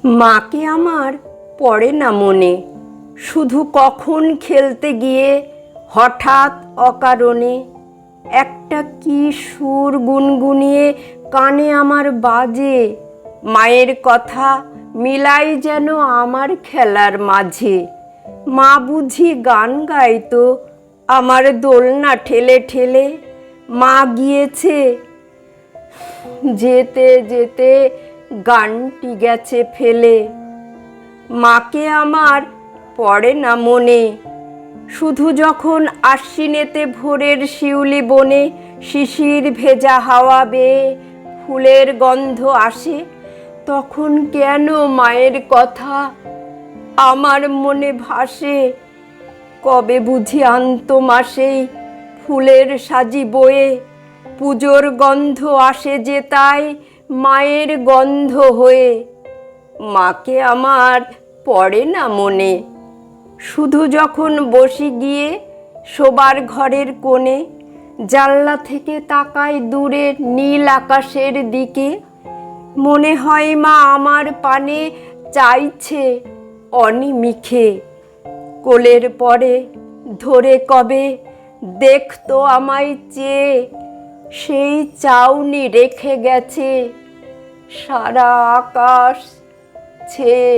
মাকে আমার পড়ে না মনে, শুধু কখন খেলতে গিয়ে হঠাৎ অকারণে একটা কি সুর গুনগুনিয়ে কানে আমার বাজে। মায়ের কথা মিলাই যেন আমার খেলার মাঝে। মা বুঝি গান গাইতো আমার দোলনা ঠেলে ঠেলে। মা গিয়েছে, যেতে যেতে গানটি গেছে ফেলে। মাকে আমার পড়ে না মনে, শুধু যখন আশ্বিনেতে ভোরের শিউলি বনে শিশির ভেজা হাওয়া বেয়ে ফুলের গন্ধ আসে, তখন কেন মায়ের কথা আমার মনে ভাসে। কবে বুঝি আনতো মাসেই ফুলের সাজি বয়ে, পুজোর গন্ধ আসে যে তাই মায়ের গন্ধ হয়ে। মাকে আমার পড়ে না মনে, শুধু যখন বসি গিয়ে শোবার ঘরের কোণে, জানলা থেকে তাকাই দূরের নীল আকাশের দিকে। মনে হয় মা আমার পানে চাইছে অনিমিষে। কোলের পরে ধরে কবে দেখতো আমায় চেয়ে, সেই চাউনি রেখে গেছে সারা আকাশ ছেয়ে।